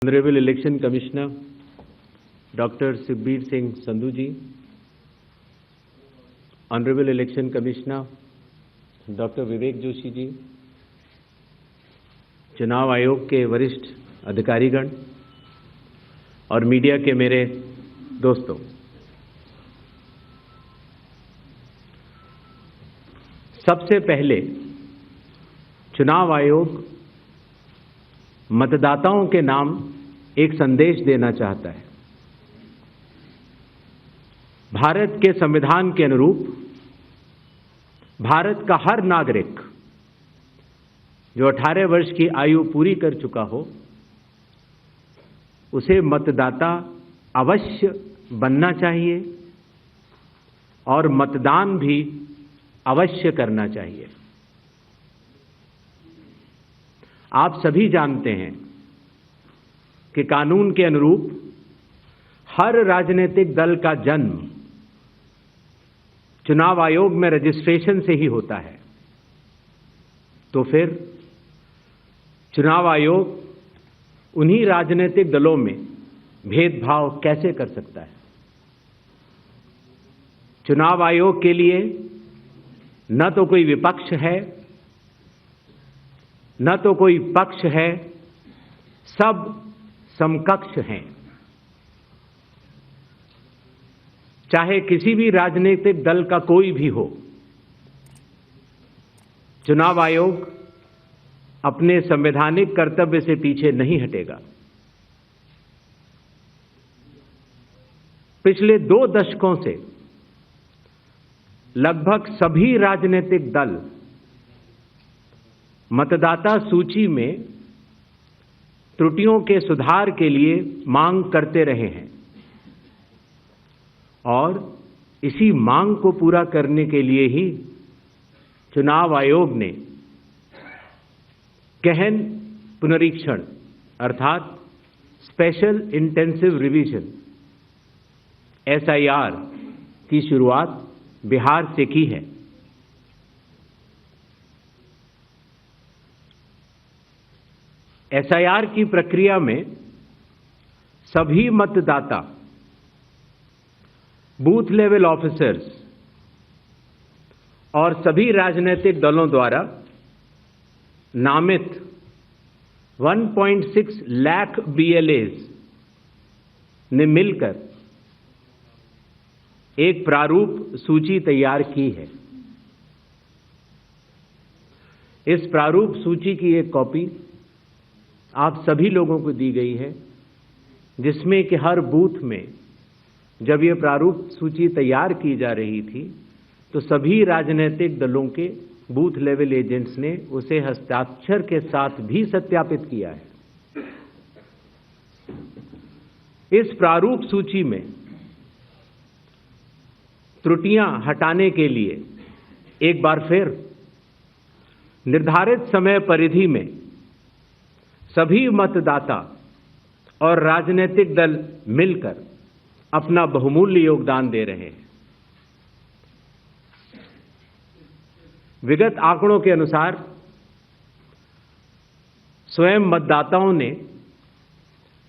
Honorable Election Commissioner Dr. Sukhbir Singh Sandhu ji, Honorable Election Commissioner Dr. Vivek Joshi ji, चुनाव आयोग के वरिष्ठ अधिकारीगण और मीडिया के मेरे दोस्तों, सबसे पहले चुनाव आयोग मतदाताओं के नाम एक संदेश देना चाहता है। भारत के संविधान के अनुरूप भारत का हर नागरिक जो 18 वर्ष की आयु पूरी कर चुका हो, उसे मतदाता अवश्य बनना चाहिए और मतदान भी अवश्य करना चाहिए। आप सभी जानते हैं कि कानून के अनुरूप हर राजनीतिक दल का जन्म चुनाव आयोग में रजिस्ट्रेशन से ही होता है। तो फिर चुनाव आयोग उन्हीं राजनीतिक दलों में भेदभाव कैसे कर सकता है? चुनाव आयोग के लिए न तो कोई विपक्ष है, न तो कोई पक्ष है, सब समकक्ष हैं। चाहे किसी भी राजनीतिक दल का कोई भी हो, चुनाव आयोग अपने संवैधानिक कर्तव्य से पीछे नहीं हटेगा। पिछले 2 दशकों से लगभग सभी राजनीतिक दल मतदाता सूची में त्रुटियों के सुधार के लिए मांग करते रहे हैं और इसी मांग को पूरा करने के लिए ही चुनाव आयोग ने गहन पुनरीक्षण अर्थात स्पेशल इंटेंसिव रिवीजन SIR की शुरुआत बिहार से की है। SIR की प्रक्रिया में सभी मतदाता बूथ लेवल ऑफिसर्स और सभी राजनीतिक दलों द्वारा नामित 1.6 लाख BLAs ने मिलकर एक प्रारूप सूची तैयार की है। इस प्रारूप सूची की एक कॉपी आप सभी लोगों को दी गई है, जिसमें कि हर बूथ में जब ये प्रारूप सूची तैयार की जा रही थी तो सभी राजनीतिक दलों के बूथ लेवल एजेंट्स ने उसे हस्ताक्षर के साथ भी सत्यापित किया है। इस प्रारूप सूची में त्रुटियां हटाने के लिए एक बार फिर निर्धारित समय परिधि में सभी मतदाता और राजनीतिक दल मिलकर अपना बहुमूल्य योगदान दे रहे हैं। विगत आंकड़ों के अनुसार स्वयं मतदाताओं ने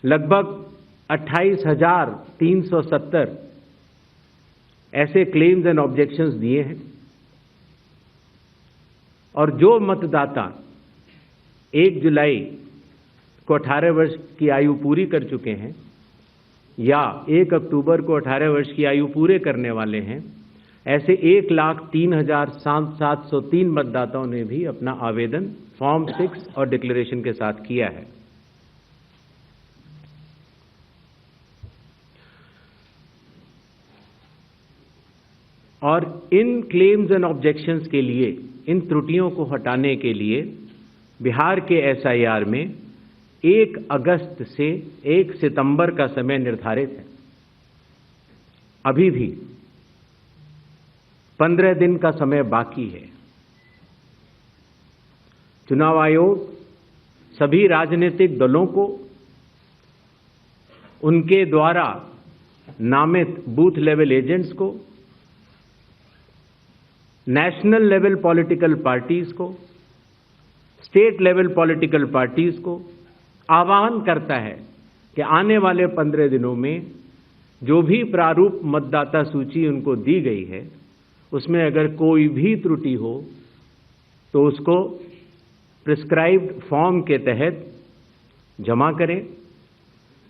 लगभग 28,370 ऐसे क्लेम्स एंड ऑब्जेक्शंस दिए हैं और जो मतदाता 1 जुलाई को 18 वर्ष की आयु पूरी कर चुके हैं या 1 अक्टूबर को 18 वर्ष की आयु पूरे करने वाले हैं, ऐसे 1,03,703 मतदाताओं ने भी अपना आवेदन फॉर्म 6 और डिक्लेरेशन के साथ किया है। और इन क्लेम्स एंड ऑब्जेक्शंस के लिए, इन त्रुटियों को हटाने के लिए बिहार के SIR में 1 अगस्त से 1 सितंबर का समय निर्धारित है। अभी भी 15 दिन का समय बाकी है। चुनाव आयोग सभी राजनीतिक दलों को उनके द्वारा नामित बूथ लेवल एजेंट्स को, नेशनल लेवल पॉलिटिकल पार्टीज को, स्टेट लेवल पॉलिटिकल पार्टीज को आह्वान करता है कि आने वाले 15 दिनों में जो भी प्रारूप मतदाता सूची उनको दी गई है उसमें अगर कोई भी त्रुटि हो तो उसको प्रिस्क्राइब्ड फॉर्म के तहत जमा करें।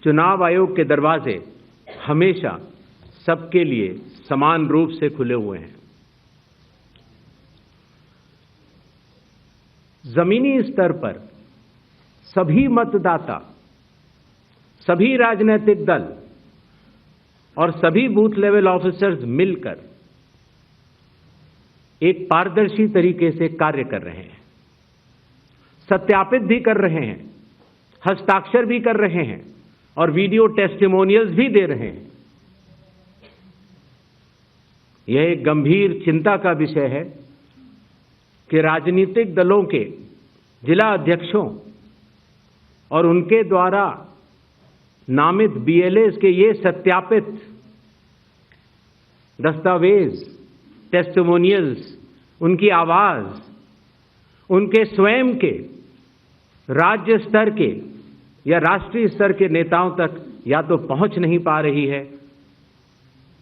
चुनाव आयोग के दरवाजे हमेशा सबके लिए समान रूप से खुले हुए हैं। जमीनी स्तर पर सभी मतदाता, सभी राजनीतिक दल और सभी बूथ लेवल ऑफिसर्स मिलकर एक पारदर्शी तरीके से कार्य कर रहे हैं, सत्यापित भी कर रहे हैं, हस्ताक्षर भी कर रहे हैं और वीडियो टेस्टिमोनियल्स भी दे रहे हैं। यह एक गंभीर चिंता का विषय है कि राजनीतिक दलों के जिला अध्यक्षों और उनके द्वारा नामित बीएलएस के ये सत्यापित दस्तावेज, टेस्टिमोनियल्स, उनकी आवाज, उनके स्वयं के राज्य स्तर के या राष्ट्रीय स्तर के नेताओं तक या तो पहुंच नहीं पा रही है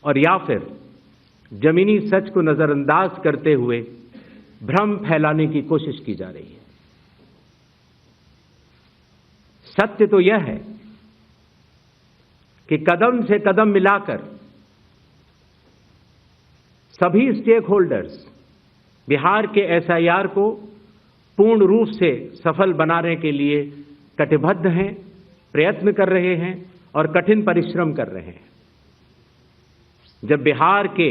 और या फिर जमीनी सच को नजरअंदाज करते हुए भ्रम फैलाने की कोशिश की जा रही है। सत्य तो यह है कि कदम से कदम मिलाकर सभी स्टेक होल्डर्स बिहार के एसआईआर को पूर्ण रूप से सफल बनाने के लिए कटिबद्ध हैं, प्रयत्न कर रहे हैं और कठिन परिश्रम कर रहे हैं। जब बिहार के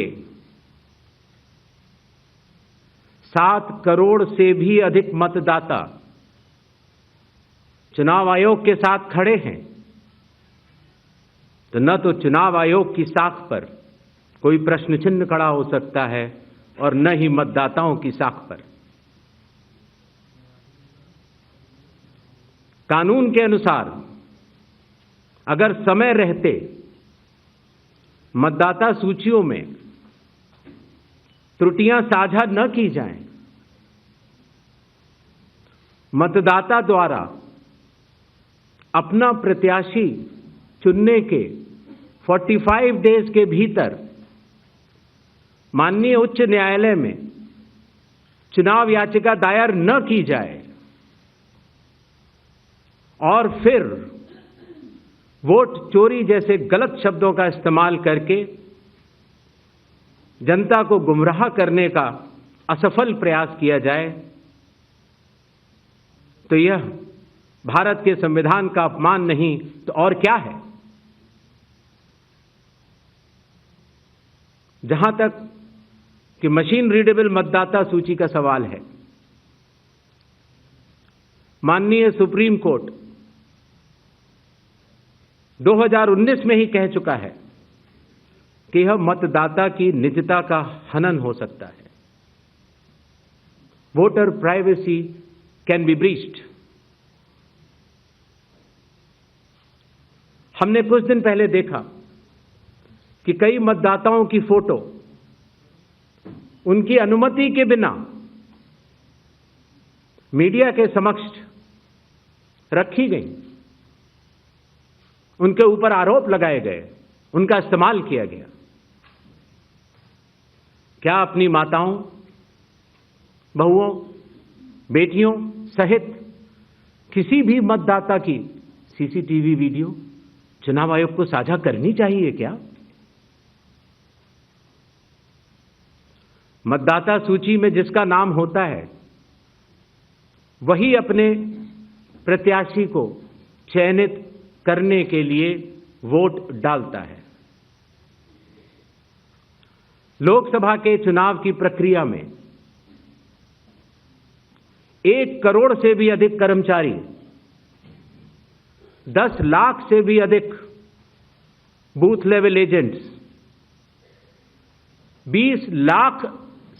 7 करोड़ से भी अधिक मतदाता चुनाव आयोग के साथ खड़े हैं तो न तो चुनाव आयोग की साख पर कोई प्रश्न चिन्ह खड़ा हो सकता है और न ही मतदाताओं की साख पर। कानून के अनुसार अगर समय रहते मतदाता सूचियों में त्रुटियां साझा न की जाएं, मतदाता द्वारा अपना प्रत्याशी चुनने के 45 डेज के भीतर माननीय उच्च न्यायालय में चुनाव याचिका दायर न की जाए और फिर वोट चोरी जैसे गलत शब्दों का इस्तेमाल करके जनता को गुमराह करने का असफल प्रयास किया जाए तो यह भारत के संविधान का अपमान नहीं तो और क्या है। जहां तक कि मशीन रीडेबल मतदाता सूची का सवाल है, माननीय सुप्रीम कोर्ट 2019 में ही कह चुका है कि यह मतदाता की निजता का हनन हो सकता है। Voter privacy can be breached. हमने कुछ दिन पहले देखा कि कई मतदाताओं की फोटो उनकी अनुमति के बिना मीडिया के समक्ष रखी गई, उनके ऊपर आरोप लगाए गए, उनका इस्तेमाल किया गया। क्या अपनी माताओं, बहुओं, बेटियों सहित किसी भी मतदाता की सीसीटीवी वीडियो चुनाव आयोग को साझा करनी चाहिए क्या? मतदाता सूची में जिसका नाम होता है वही अपने प्रत्याशी को चयनित करने के लिए वोट डालता है। लोकसभा के चुनाव की प्रक्रिया में 1 करोड़ से भी अधिक कर्मचारी, 10 लाख से भी अधिक बूथ लेवल एजेंट्स, 20 लाख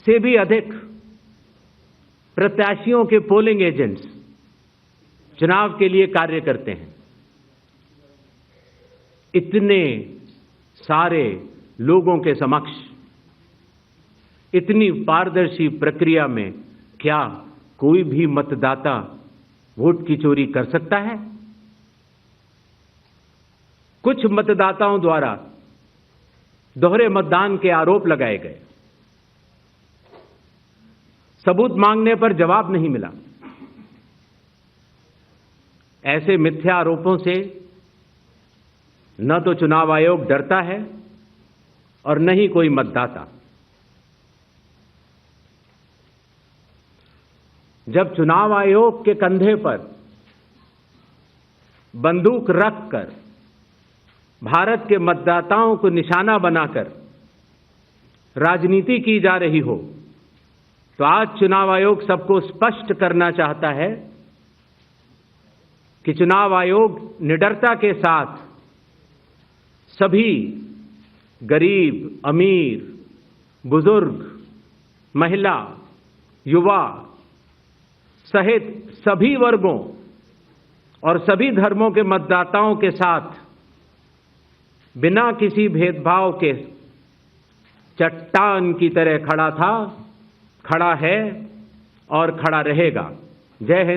से भी अधिक प्रत्याशियों के पोलिंग एजेंट्स चुनाव के लिए कार्य करते हैं। इतने सारे लोगों के समक्ष इतनी पारदर्शी प्रक्रिया में क्या कोई भी मतदाता वोट की चोरी कर सकता है? कुछ मतदाताओं द्वारा दोहरे मतदान के आरोप लगाए गए। सबूत मांगने पर जवाब नहीं मिला। ऐसे मिथ्या आरोपों से न तो चुनाव आयोग डरता है और न ही कोई मतदाता। जब चुनाव आयोग के कंधे पर बंदूक रखकर भारत के मतदाताओं को निशाना बनाकर राजनीति की जा रही हो, तो आज चुनाव आयोग सबको स्पष्ट करना चाहता है कि चुनाव आयोग निडरता के साथ सभी गरीब, अमीर, बुजुर्ग, महिला, युवा सहित सभी वर्गों और सभी धर्मों के मतदाताओं के साथ बिना किसी भेदभाव के चट्टान की तरह खड़ा था, खड़ा है और खड़ा रहेगा। जय हिंद।